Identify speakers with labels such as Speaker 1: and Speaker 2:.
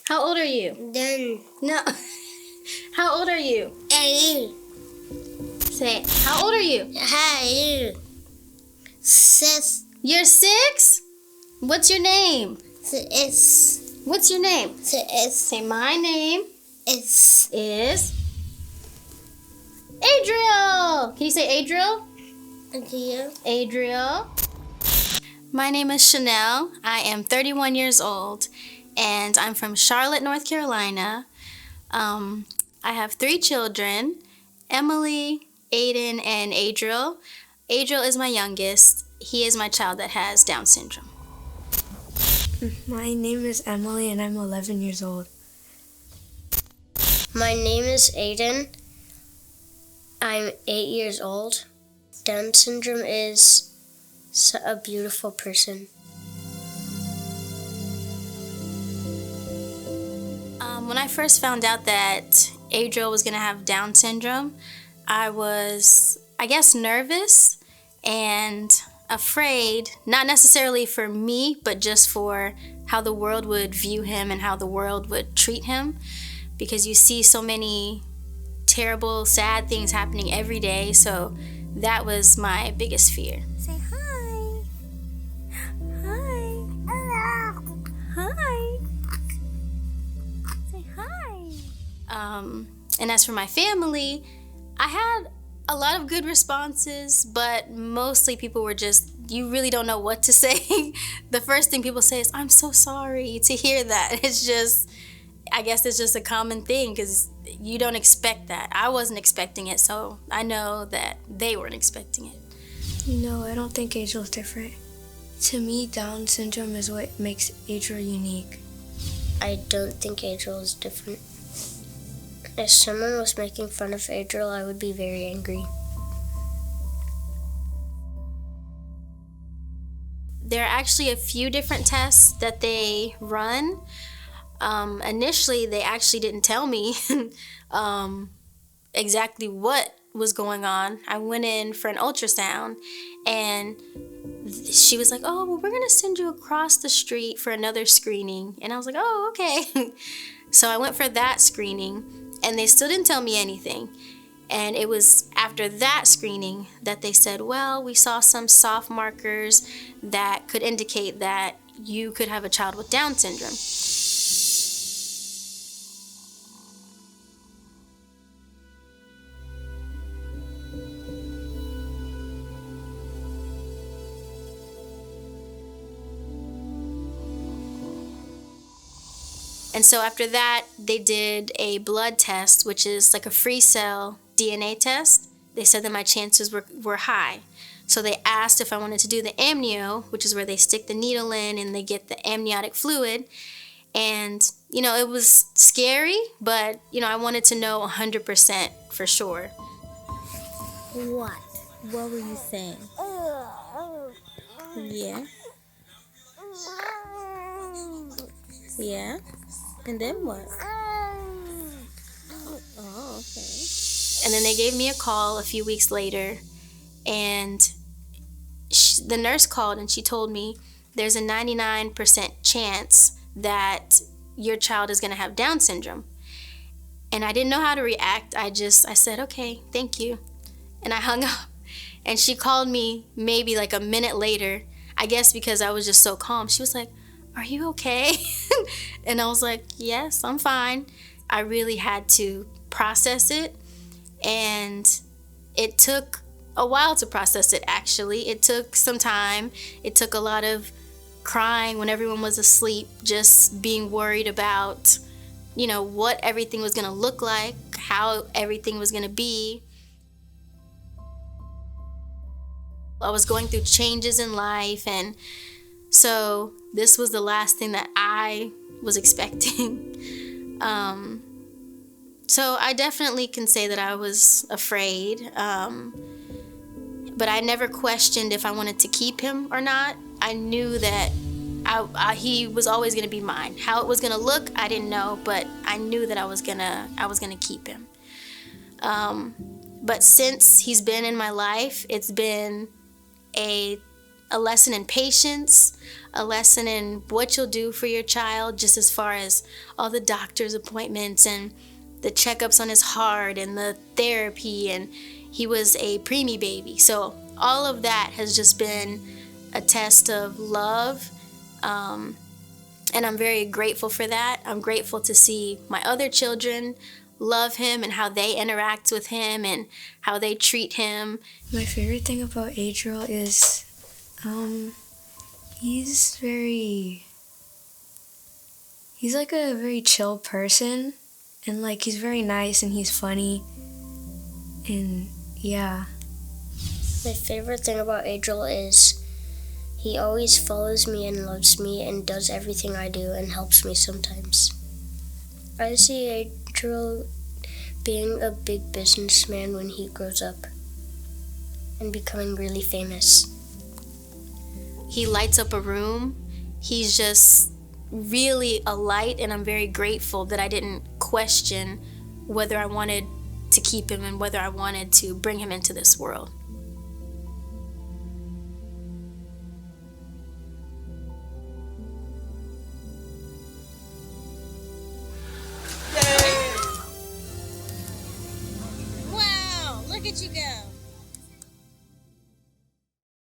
Speaker 1: How old are you?
Speaker 2: Then
Speaker 1: No. How old are you?
Speaker 2: A.
Speaker 1: Say, how old are you?
Speaker 2: Hi. Sis.
Speaker 1: You're 6? What's your name?
Speaker 2: Is.
Speaker 1: What's your name?
Speaker 2: Is.
Speaker 1: Say, my name
Speaker 2: Is.
Speaker 1: is Adriel. Can you say Adriel?
Speaker 2: Dear.
Speaker 1: Adriel. My name is Chanel. I am 31 years old, and I'm from Charlotte, North Carolina. I have 3 children, Emily, Aiden, and Adriel. Adriel is my youngest. He is my child that has Down syndrome.
Speaker 3: My name is Emily and I'm 11 years old.
Speaker 2: My name is Aiden. I'm 8 years old. Down syndrome is a beautiful person.
Speaker 1: When I first found out that Adriel was going to have Down syndrome, I was, I guess, nervous and afraid, not necessarily for me, but just for how the world would view him and how the world would treat him, because you see so many terrible, sad things happening every day. So that was my biggest fear.
Speaker 3: Say hi. Hi. Hi. Say hi.
Speaker 1: And as for my family, I had a lot of good responses, but mostly people were just, you really don't know what to say. The first thing people say is, I'm so sorry to hear that. It's just, I guess it's just a common thing because you don't expect that. I wasn't expecting it, so I know that they weren't expecting it.
Speaker 3: No, I don't think Adriel's different. To me, Down syndrome is what makes Adriel unique.
Speaker 2: I don't think Adriel is different. If someone was making fun of Adriel, I would be very angry.
Speaker 1: There are actually a few different tests that they run. Initially, they actually didn't tell me exactly what was going on. I went in for an ultrasound, and she was like, oh, well, we're going to send you across the street for another screening. And I was like, oh, okay. So I went for that screening, and they still didn't tell me anything. And it was after that screening that they said, well, we saw some soft markers that could indicate that you could have a child with Down syndrome. And so after that, they did a blood test, which is like a free cell DNA test. They said that my chances were high. So they asked if I wanted to do the amnio, which is where they stick the needle in and they get the amniotic fluid. And, it was scary, but, I wanted to know 100% for sure.
Speaker 4: What? What were you saying? Yeah. Yeah. And then what? Oh, okay.
Speaker 1: And then they gave me a call a few weeks later, and the nurse called and she told me there's a 99% chance that your child is going to have Down syndrome. And I didn't know how to react. I said, okay, thank you. And I hung up. And she called me maybe like a minute later, I guess because I was just so calm. She was like, are you okay? And I was like, yes, I'm fine. I really had to process it. And it took a while to process it, actually. It took some time. It took a lot of crying when everyone was asleep, just being worried about, what everything was going to look like, how everything was going to be. I was going through changes in life, and so this was the last thing that I was expecting. So I definitely can say that I was afraid, but I never questioned if I wanted to keep him or not. I knew that he was always going to be mine. How it was going to look, I didn't know, but I knew that I was gonna keep him. But since he's been in my life, it's been a a lesson in patience, a lesson in what you'll do for your child, just as far as all the doctor's appointments and the checkups on his heart and the therapy, and he was a preemie baby. So all of that has just been a test of love, and I'm very grateful for that. I'm grateful to see my other children love him and how they interact with him and how they treat him.
Speaker 3: My favorite thing about Adriel is he's like a very chill person, and like he's very nice and he's funny, and yeah.
Speaker 2: My favorite thing about Adriel is he always follows me and loves me and does everything I do and helps me sometimes. I see Adriel being a big businessman when he grows up and becoming really famous.
Speaker 1: He lights up a room. He's just really a light, and I'm very grateful that I didn't question whether I wanted to keep him and whether I wanted to bring him into this world.
Speaker 5: Wow, look at you go.